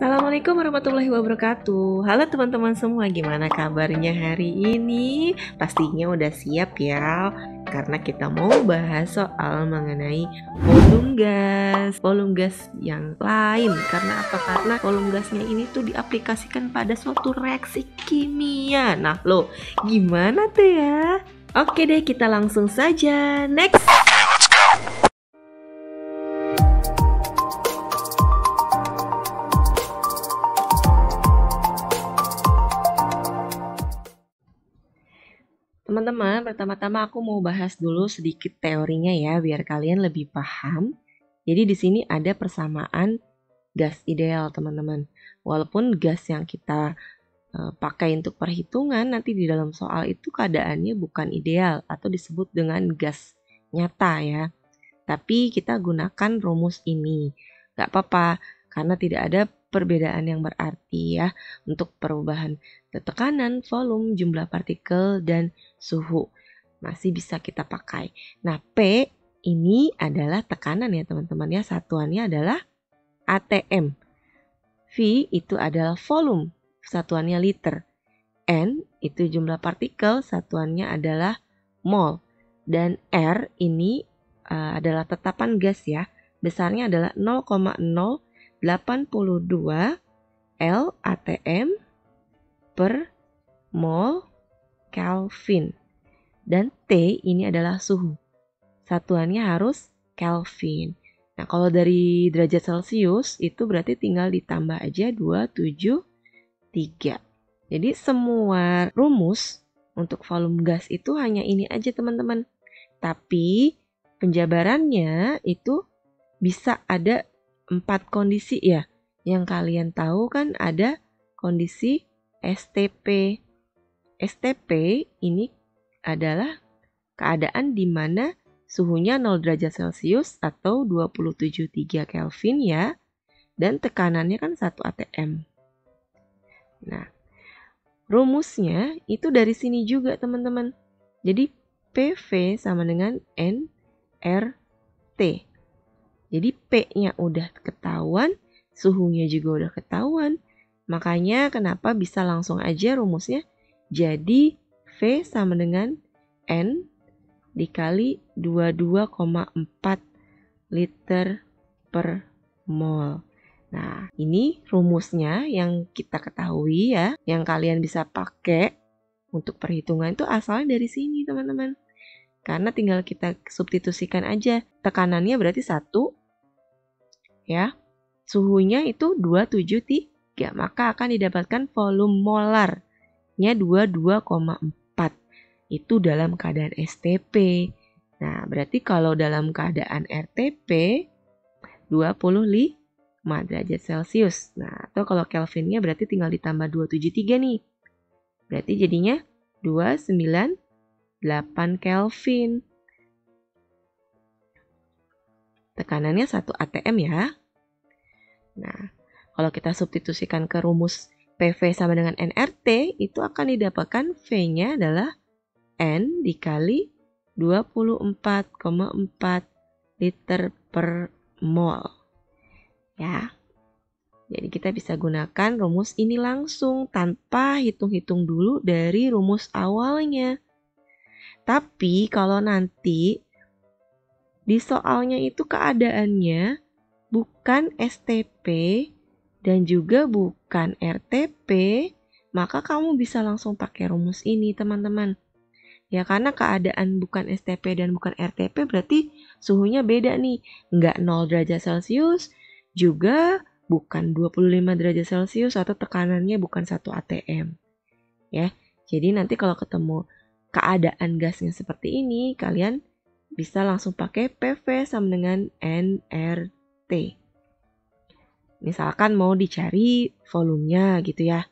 Assalamualaikum warahmatullahi wabarakatuh. Halo teman-teman semua, gimana kabarnya hari ini? Pastinya udah siap ya, karena kita mau bahas soal mengenai volume gas. Volume gas yang lain, karena apa? Karena volume gasnya ini tuh diaplikasikan pada suatu reaksi kimia. Nah lo, gimana tuh ya? Oke deh, kita langsung saja. Next! Teman-teman, pertama-tama aku mau bahas dulu sedikit teorinya ya, biar kalian lebih paham. Jadi di sini ada persamaan gas ideal, teman-teman. Walaupun gas yang kita pakai untuk perhitungan nanti di dalam soal itu keadaannya bukan ideal atau disebut dengan gas nyata ya. Tapi kita gunakan rumus ini. Gak apa-apa, karena tidak ada perbedaan yang berarti ya untuk perubahan tekanan, volume, jumlah partikel, dan suhu. Masih bisa kita pakai. Nah, P ini adalah tekanan ya teman-teman ya. Satuannya adalah ATM. V itu adalah volume, satuannya liter. N itu jumlah partikel, satuannya adalah mol. Dan R ini adalah tetapan gas ya. Besarnya adalah 0,082 L ATM per mol Kelvin. Dan T ini adalah suhu. Satuannya harus Kelvin. Nah, kalau dari derajat Celcius itu berarti tinggal ditambah aja 273. Jadi semua rumus untuk volume gas itu hanya ini aja teman-teman. Tapi penjabarannya itu bisa ada 4 kondisi ya. Yang kalian tahu kan ada kondisi STP. STP ini adalah keadaan di mana suhunya 0 derajat Celcius atau 273 Kelvin ya. Dan tekanannya kan 1 ATM. Nah, rumusnya itu dari sini juga teman-teman. Jadi PV sama dengan nRT. Jadi P-nya udah ketahuan, suhunya juga udah ketahuan. Makanya kenapa bisa langsung aja rumusnya jadi V sama dengan N dikali 22,4 liter per mol. Nah, ini rumusnya yang kita ketahui ya, yang kalian bisa pakai untuk perhitungan itu asalnya dari sini teman-teman. Karena tinggal kita substitusikan aja. Tekanannya berarti 1 ya. Suhunya itu 273, maka akan didapatkan volume molarnya 22,4. Itu dalam keadaan STP. Nah, berarti kalau dalam keadaan RTP 25 derajat Celcius. Nah, atau kalau Kelvinnya berarti tinggal ditambah 273 nih. Berarti jadinya 298 Kelvin. Tekanannya 1 ATM ya. Nah, kalau kita substitusikan ke rumus PV sama dengan nRT, itu akan didapatkan V-nya adalah N dikali 24,4 liter per mol. Ya. Jadi kita bisa gunakan rumus ini langsung tanpa hitung-hitung dulu dari rumus awalnya. Tapi kalau nanti di soalnya itu keadaannya bukan STP dan juga bukan RTP, maka kamu bisa langsung pakai rumus ini teman-teman. Ya karena keadaan bukan STP dan bukan RTP berarti suhunya beda nih. Nggak 0 derajat Celcius, juga bukan 25 derajat Celcius atau tekanannya bukan 1 ATM. Ya, jadi nanti kalau ketemu keadaan gasnya seperti ini, kalian bisa langsung pakai PV sama dengan nRT. Misalkan mau dicari volumenya gitu ya.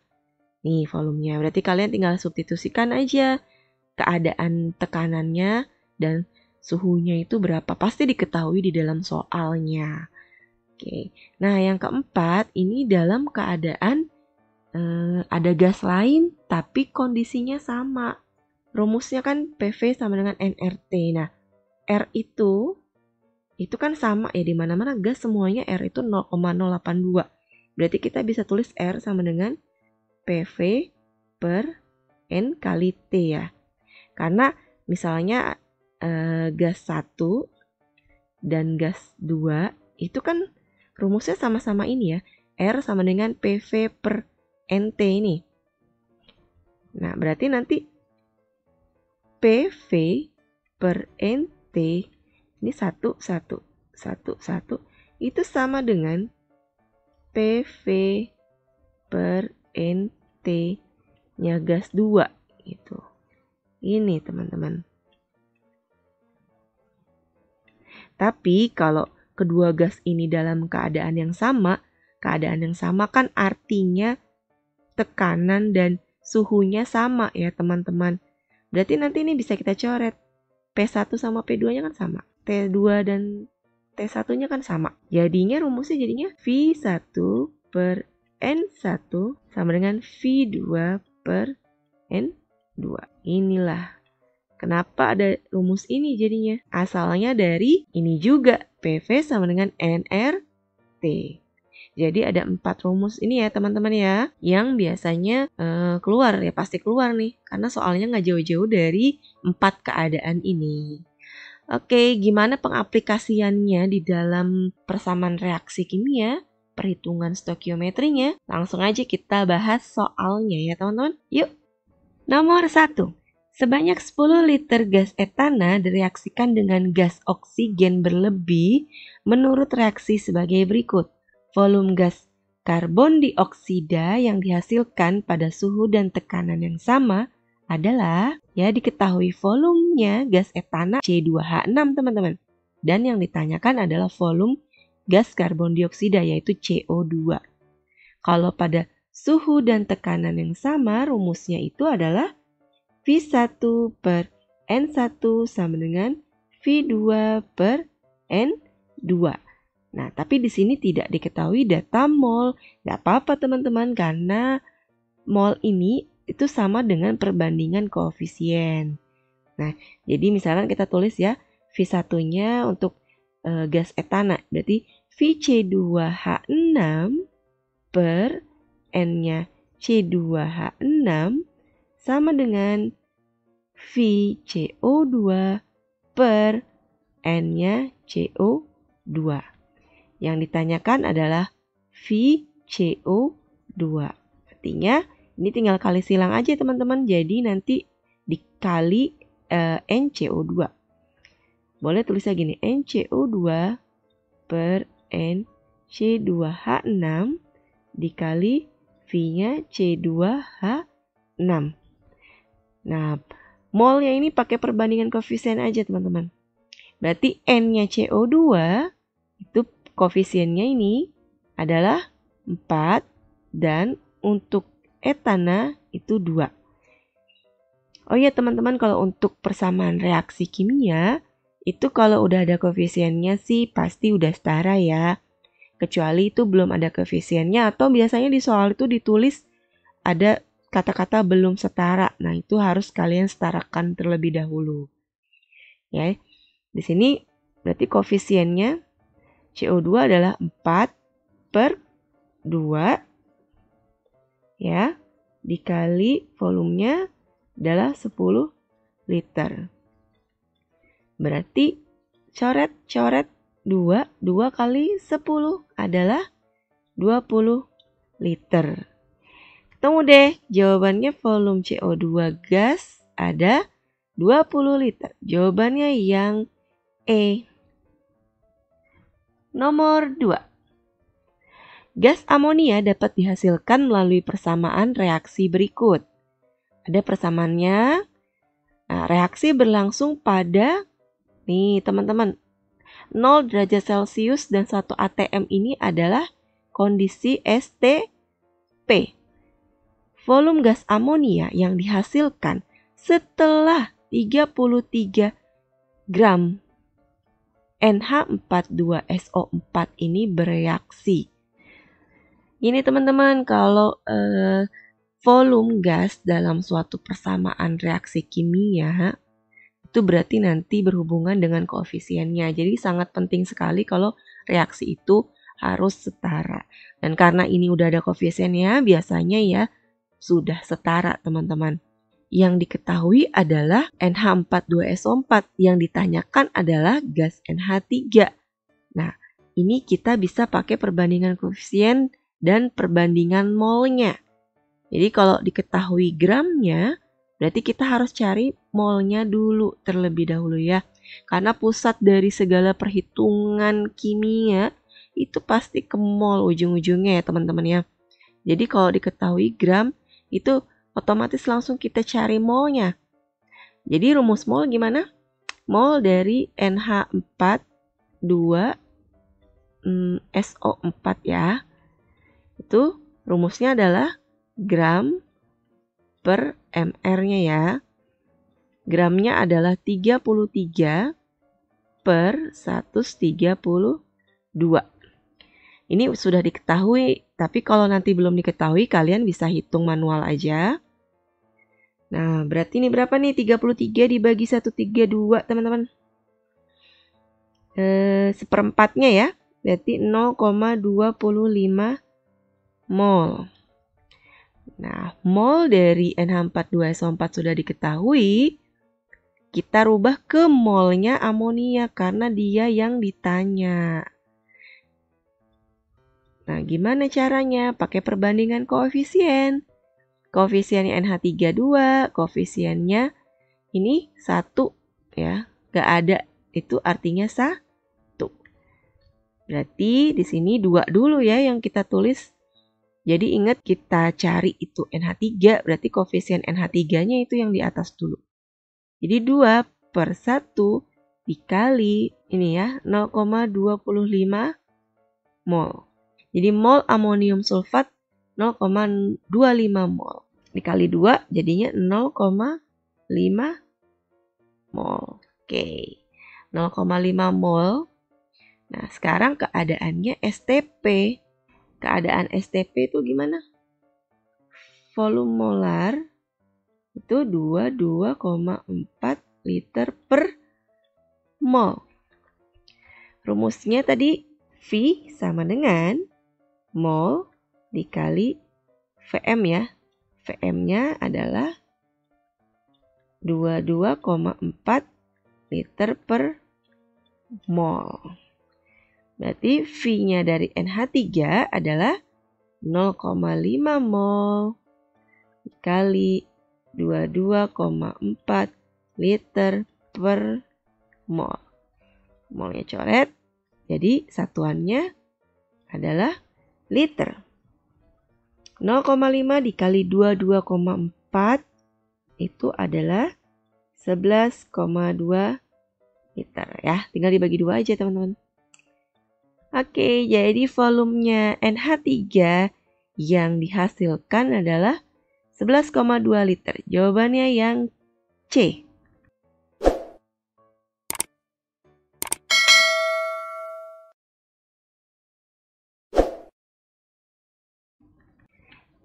Nih volumenya, berarti kalian tinggal substitusikan aja keadaan tekanannya dan suhunya itu berapa. Pasti diketahui di dalam soalnya. Oke. Nah yang keempat, ini dalam keadaan ada gas lain tapi kondisinya sama. Rumusnya kan PV sama dengan nRT. Nah, R itu kan sama ya, di mana-mana gas semuanya R itu 0,082. Berarti kita bisa tulis R sama dengan PV per N kali T ya. Karena misalnya gas 1 dan gas 2 itu kan rumusnya sama-sama ini ya. R sama dengan PV per NT ini. Nah, berarti nanti PV per NT ini 1, 1, 1, 1 itu sama dengan PV per NT-nya gas 2 gitu. Ini teman-teman. Tapi kalau kedua gas ini dalam keadaan yang sama kan artinya tekanan dan suhunya sama ya teman-teman. Berarti nanti ini bisa kita coret. P1 sama P2-nya kan sama. T2 dan T1-nya kan sama. Jadinya rumusnya jadinya V1 per N1 sama dengan V2 per N2. Inilah kenapa ada rumus ini jadinya. Asalnya dari ini juga. PV sama dengan nRT. Jadi ada 4 rumus ini ya teman-teman ya. Yang biasanya keluar ya. Pasti keluar nih. Karena soalnya nggak jauh-jauh dari 4 keadaan ini. Oke, gimana pengaplikasiannya di dalam persamaan reaksi kimia? Perhitungan stokiometrinya. Langsung aja kita bahas soalnya ya teman-teman. Yuk. Nomor 1. Sebanyak 10 liter gas etana direaksikan dengan gas oksigen berlebih menurut reaksi sebagai berikut. Volume gas karbon dioksida yang dihasilkan pada suhu dan tekanan yang sama adalah, ya diketahui volumenya gas etana C2H6 teman-teman. Dan yang ditanyakan adalah volume gas karbon dioksida yaitu CO2. Kalau pada suhu dan tekanan yang sama rumusnya itu adalah V1 per N1 sama dengan V2 per N2. Nah, tapi di sini tidak diketahui data mol. Gak apa-apa teman-teman, karena mol ini itu sama dengan perbandingan koefisien. Nah, jadi misalkan kita tulis ya, V1-nya untuk gas etana. Berarti VC2H6 per N-nya C2H6 sama dengan VCO2 per N-nya CO2. Yang ditanyakan adalah VCO2. Artinya ini tinggal kali silang aja teman-teman. Jadi nanti dikali NCO2. Boleh tulisnya gini. NCO2 per NC2H6 dikali V-nya C2H6. Nah, molnya ini pakai perbandingan koefisien aja teman-teman. Berarti N-nya CO2 itu koefisiennya ini adalah 4 dan untuk etana itu 2. Oh iya teman-teman, kalau untuk persamaan reaksi kimia itu kalau udah ada koefisiennya sih pasti udah setara ya. Kecuali itu belum ada koefisiennya atau biasanya di soal itu ditulis ada kata-kata belum setara. Nah, itu harus kalian setarakan terlebih dahulu. Ya. Di sini berarti koefisiennya CO2 adalah 4 per 2 ya, dikali volumenya adalah 10 liter. Berarti coret 2 kali 10 adalah 20 liter. Ketemu deh, jawabannya volume CO2 gas ada 20 liter. Jawabannya yang E. Nomor 2. Gas amonia dapat dihasilkan melalui persamaan reaksi berikut. Ada persamaannya. Nah, reaksi berlangsung pada, nih teman-teman, 0 derajat Celcius dan 1 atm ini adalah kondisi STP. Volume gas amonia yang dihasilkan setelah 33 gram NH42SO4 ini bereaksi. Ini teman-teman, kalau volume gas dalam suatu persamaan reaksi kimia itu berarti nanti berhubungan dengan koefisiennya. Jadi sangat penting sekali kalau reaksi itu harus setara. Dan karena ini udah ada koefisiennya, biasanya ya sudah setara teman-teman. Yang diketahui adalah NH42SO4, yang ditanyakan adalah gas NH3. Nah, ini kita bisa pakai perbandingan koefisien dan perbandingan molnya. Jadi kalau diketahui gramnya, berarti kita harus cari molnya dulu terlebih dahulu ya. Karena pusat dari segala perhitungan kimia itu pasti ke mol ujung-ujungnya ya teman-teman ya. Jadi kalau diketahui gram, itu otomatis langsung kita cari molnya. Jadi rumus mol gimana? Mol dari NH4 2 SO4 ya. Itu rumusnya adalah gram per mr-nya ya. Gramnya adalah 33 per 132. Ini sudah diketahui, tapi kalau nanti belum diketahui kalian bisa hitung manual aja. Nah, berarti ini berapa nih? 33 dibagi 132 teman-teman. Seperempatnya ya, berarti 0,25 mol. Nah, mol dari NH42SO4 sudah diketahui. Kita rubah ke molnya amonia karena dia yang ditanya. Nah, gimana caranya? Pakai perbandingan koefisien. Koefisiennya NH3 2, koefisiennya ini 1 ya. Gak ada, itu artinya 1. Berarti di sini 2 dulu ya yang kita tulis. Jadi ingat kita cari itu NH3, berarti koefisien NH3-nya itu yang di atas dulu. Jadi 2 per 1 dikali ini ya 0,25 mol. Jadi mol amonium sulfat 0,25 mol. Dikali 2 jadinya 0,5 mol. Oke, 0,5 mol. Nah, sekarang keadaannya STP. Keadaan STP itu gimana? Volume molar itu 22,4 liter per mol. Rumusnya tadi V sama dengan mol dikali Vm ya. Vm-nya adalah 22,4 liter per mol. Berarti V-nya dari NH3 adalah 0,5 mol dikali 22,4 liter per mol. Molnya coret, jadi satuannya adalah liter. 0,5 dikali 22,4 itu adalah 11,2 liter ya. Tinggal dibagi 2 aja teman-teman. Oke, jadi volumenya NH3 yang dihasilkan adalah 11,2 liter. Jawabannya yang C.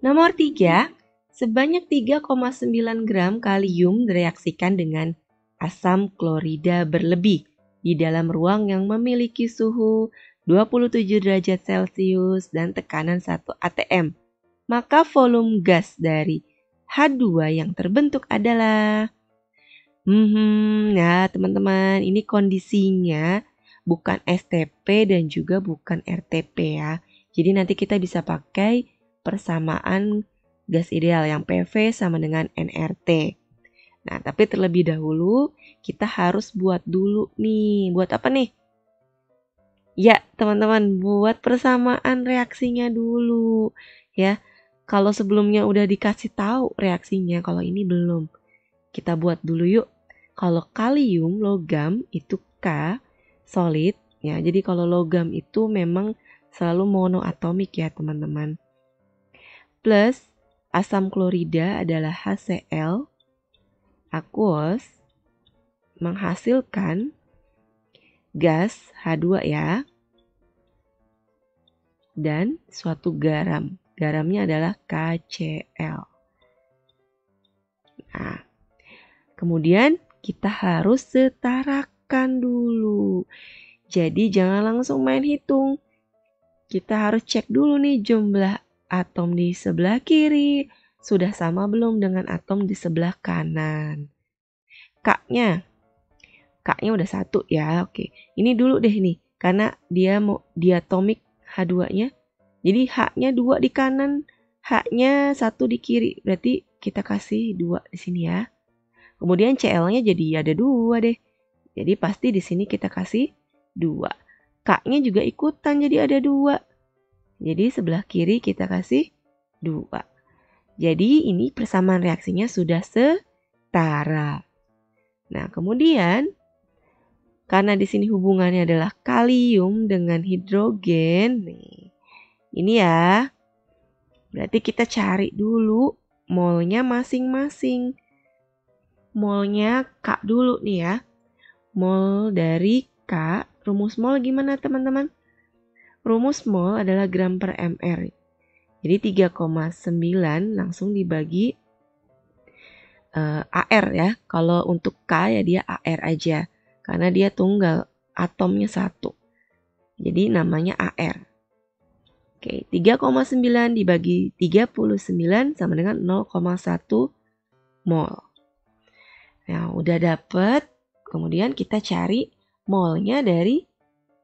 Nomor 3, sebanyak 3,9 gram kalium direaksikan dengan asam klorida berlebih di dalam ruang yang memiliki suhu 27 derajat Celcius dan tekanan 1 atm. Maka volume gas dari H2 yang terbentuk adalah... Nah teman-teman, ini kondisinya bukan STP dan juga bukan RTP ya. Jadi nanti kita bisa pakai persamaan gas ideal yang PV sama dengan nRT. Nah, tapi terlebih dahulu kita harus buat dulu nih. Buat apa nih? Ya, teman-teman, buat persamaan reaksinya dulu. Ya, kalau sebelumnya udah dikasih tahu reaksinya, kalau ini belum. Kita buat dulu yuk. Kalau kalium logam itu K solid ya. Jadi kalau logam itu memang selalu monoatomik ya, teman-teman. Plus asam klorida adalah HCl aqueous menghasilkan gas H2 ya. Dan suatu garam. Garamnya adalah KCl. Nah, kemudian kita harus setarakan dulu. Jadi jangan langsung main hitung. kita harus cek dulu nih jumlah atom di sebelah kiri sudah sama belum dengan atom di sebelah kanan. K-nya udah 1 ya. Oke. Ini dulu deh nih. Karena dia mau diatomik H2-nya. Jadi H-nya 2 di kanan, H-nya 1 di kiri. Berarti kita kasih 2 di sini ya. Kemudian Cl-nya jadi ada 2 deh. Jadi pasti di sini kita kasih 2. K-nya juga ikutan jadi ada 2. Jadi sebelah kiri kita kasih 2. Jadi ini persamaan reaksinya sudah setara. Nah, kemudian karena di sini hubungannya adalah kalium dengan hidrogen. Nih, ini ya. Berarti kita cari dulu molnya masing-masing. Molnya K dulu nih ya. Mol dari K, rumus mol gimana teman-teman? Rumus mol adalah gram per mr. Jadi 3,9 langsung dibagi AR ya. Kalau untuk K ya dia AR aja. Karena dia tunggal, atomnya 1. Jadi namanya AR. Oke, 3,9 dibagi 39 sama dengan 0,1 mol. Nah, udah dapet. Kemudian kita cari molnya dari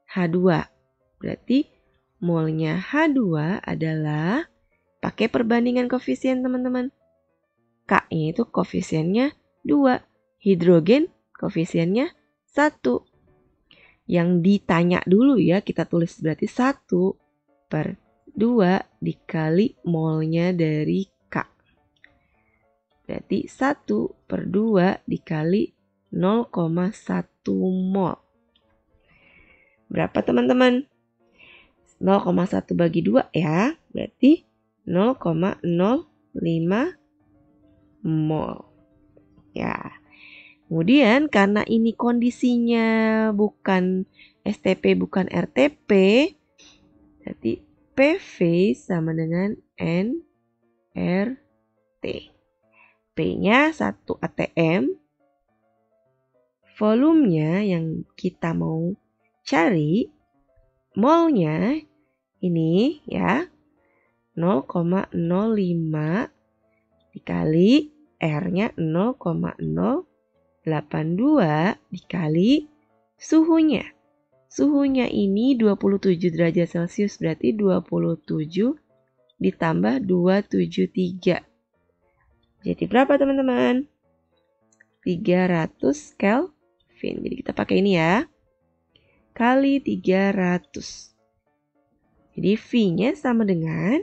H2. Berarti molnya H2 adalah pakai perbandingan koefisien teman-teman. K-nya itu koefisiennya 2. Hidrogen koefisiennya 1. Yang ditanya dulu ya, kita tulis berarti 1/2 dikali molnya dari K. Berarti 1/2 dikali 0,1 mol. Berapa teman-teman? 0,1 bagi 2 ya, berarti 0,05 mol. Ya. Kemudian karena ini kondisinya bukan STP bukan RTP, berarti PV sama dengan nRT. P-nya 1 atm. Volumenya yang kita mau cari, molnya ini ya 0,05 dikali R-nya 0,082 dikali suhunya. Suhunya ini 27 derajat Celcius, berarti 27 ditambah 273. Jadi berapa teman-teman? 300 Kelvin. Jadi kita pakai ini ya. Kali 300. Jadi V-nya sama dengan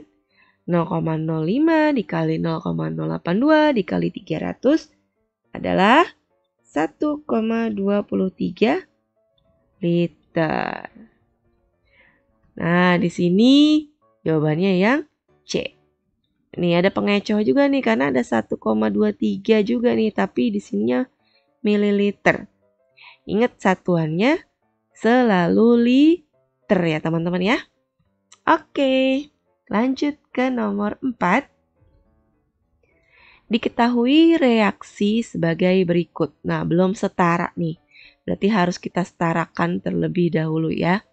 0,05 dikali 0,082 dikali 300 adalah 1,23 liter. Nah, di sini jawabannya yang C. Nih ada pengecoh juga nih karena ada 1,23 juga nih, tapi di sininya mililiter. Ingat satuannya selalu liter ya teman-teman ya. Oke, lanjut ke nomor 4. Diketahui reaksi sebagai berikut. Nah, belum setara nih. Berarti harus kita setarakan terlebih dahulu ya.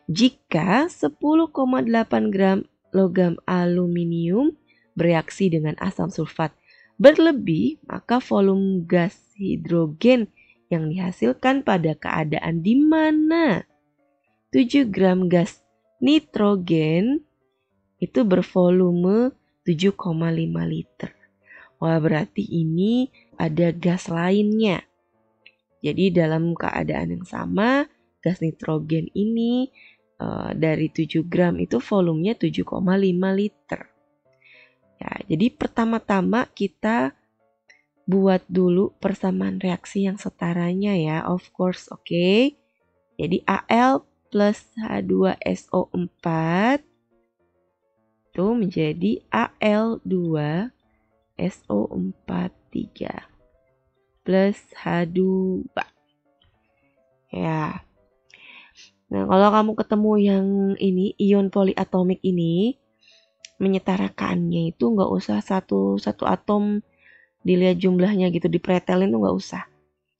Jika 10,8 gram logam aluminium bereaksi dengan asam sulfat berlebih, maka volume gas hidrogen yang dihasilkan pada keadaan di mana 7 gram gas nitrogen itu bervolume 7,5 liter. Wah, berarti ini ada gas lainnya. Jadi dalam keadaan yang sama, gas nitrogen ini dari 7 gram itu volumenya 7,5 liter. Ya, jadi pertama-tama kita buat dulu persamaan reaksi yang setaranya ya, of course, oke. Jadi Al plus H2SO4 itu menjadi Al2SO43 plus H2. Ya. Nah, kalau kamu ketemu yang ini, ion poliatomik ini, menyetarakannya itu nggak usah satu atom dilihat jumlahnya gitu, dipretelin tuh nggak usah.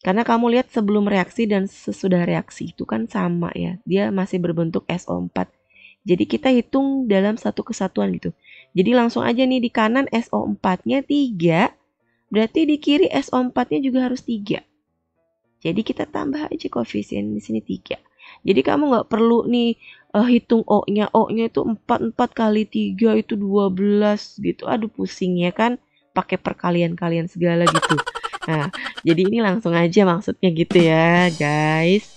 Karena kamu lihat sebelum reaksi dan sesudah reaksi itu kan sama ya. Dia masih berbentuk SO4. Jadi kita hitung dalam satu kesatuan gitu. Jadi langsung aja nih di kanan SO4-nya 3, berarti di kiri SO4-nya juga harus 3. Jadi kita tambah aja koefisien di sini 3. Jadi kamu nggak perlu nih hitung O-nya. O-nya itu 4 kali 3 itu 12 gitu. Aduh pusing ya kan. Pakai perkalian-kalian segala gitu. Nah, jadi ini langsung aja maksudnya gitu ya guys.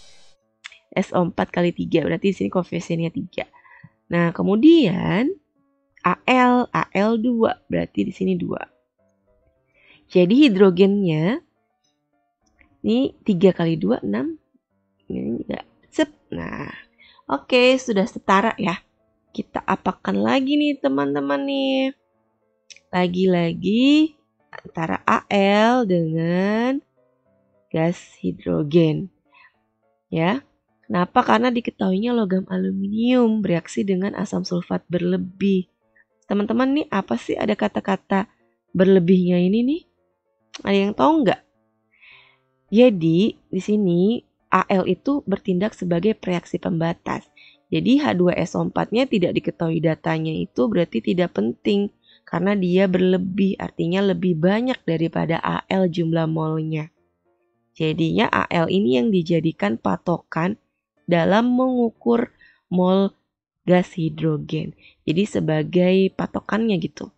SO4 kali 3 berarti di sini koefisiennya 3. Nah, kemudian Al 2 berarti di sini 2. Jadi hidrogennya ini 3 kali 2 6. Ini juga sep. Nah, oke, sudah setara ya. Kita apakan lagi nih teman-teman nih. Lagi-lagi antara Al dengan gas hidrogen. Ya. Kenapa? Karena diketahuinya logam aluminium bereaksi dengan asam sulfat berlebih. Teman-teman nih apa sih ada kata-kata berlebihnya ini nih? Ada yang tahu nggak? Jadi di sini Al itu bertindak sebagai reaksi pembatas. Jadi H2SO4-nya tidak diketahui datanya itu berarti tidak penting karena dia berlebih, artinya lebih banyak daripada Al jumlah molnya. Jadinya Al ini yang dijadikan patokan dalam mengukur mol gas hidrogen. Jadi sebagai patokannya gitu.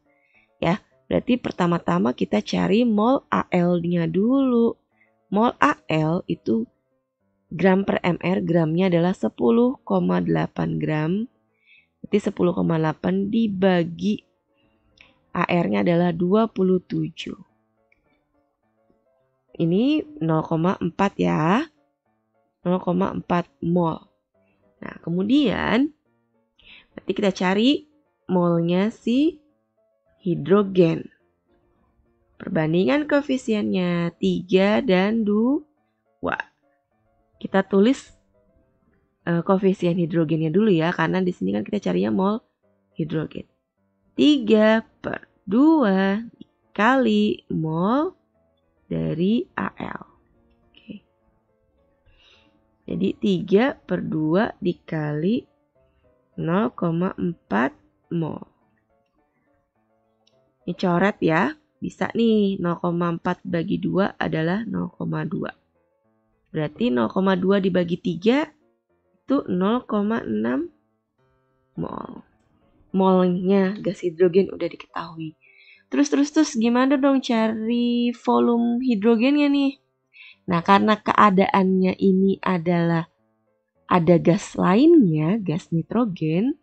Ya, berarti pertama-tama kita cari mol Al-nya dulu. Mol Al itu gram per mr, gramnya adalah 10,8 gram. Berarti 10,8 dibagi AR-nya adalah 27. Ini 0,4 ya. 0,4 mol. Nah, kemudian berarti kita cari molnya si hidrogen. Perbandingan koefisiennya 3 dan 2. Kita tulis koefisien hidrogennya dulu ya, karena di sini kan kita carinya mol hidrogen. 3/2 kali mol dari Al. Oke. Jadi 3/2 dikali 0,4 mol. Ini coret ya. Bisa nih 0,4 bagi 2 adalah 0,2. Berarti 0,2 dibagi 3 itu 0,6 mol. Molnya gas hidrogen udah diketahui. Terus gimana dong cari volume hidrogennya nih? Nah, karena keadaannya ini adalah ada gas lainnya, gas nitrogen,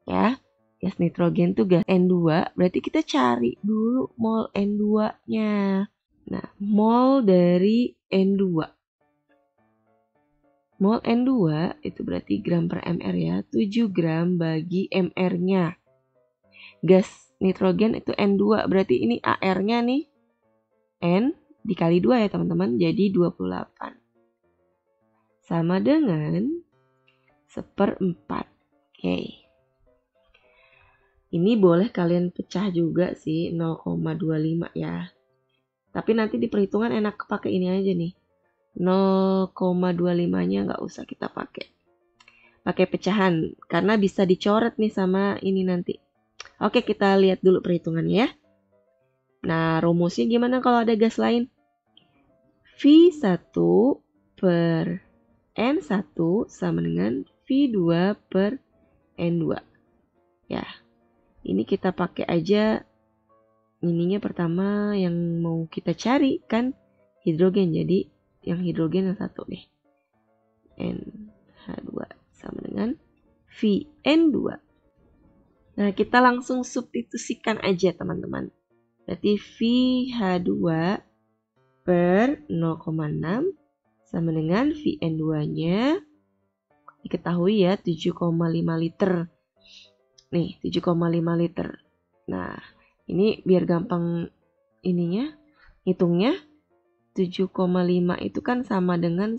ya. Gas nitrogen tuh gas N2, berarti kita cari dulu mol N2-nya. Nah, mol dari N2. Mol N2 itu berarti gram per mr ya, 7 gram bagi mr-nya. Gas nitrogen itu N2, berarti ini AR-nya nih N dikali 2 ya teman-teman, jadi 28. Sama dengan 1/4. Oke. Ini boleh kalian pecah juga sih, 0,25 ya. Tapi nanti di perhitungan enak pakai ini aja nih. 0,25-nya nggak usah kita pakai. Pakai pecahan, karena bisa dicoret nih sama ini nanti. Oke, kita lihat dulu perhitungannya ya. Nah, rumusnya gimana kalau ada gas lain? V1 per N1 sama dengan V2 per N2. Ya, ini kita pakai aja ininya pertama yang mau kita cari kan hidrogen. Jadi yang hidrogen yang satu nih. NH2 sama dengan VN2. Nah, kita langsung substitusikan aja teman-teman. Berarti VH2 per 0,6 sama dengan VN2-nya diketahui ya 7,5 liter. Nih, 7,5 liter. Nah, ini biar gampang ininya, hitungnya 7,5 itu kan sama dengan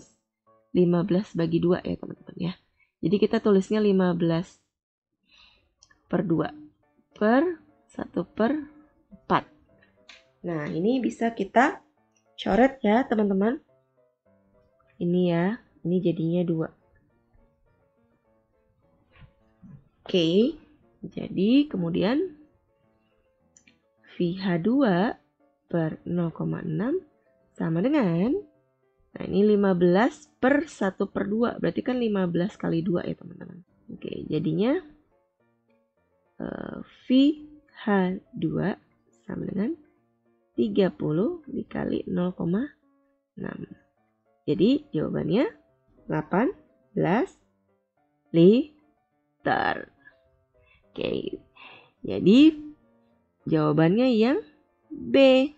15 bagi 2 ya teman-teman ya. Jadi kita tulisnya 15/2 per 1/4. Nah, ini bisa kita coret ya teman-teman. Ini ya, ini jadinya 2. Oke, jadi kemudian VH2 per 0,6 sama dengan, nah ini 15 per 1 per 2, berarti kan 15 kali 2 ya teman-teman. Oke, jadinya VH2 sama dengan 30 dikali 0,6. Jadi jawabannya 18 liter. Oke, jadi jawabannya yang B.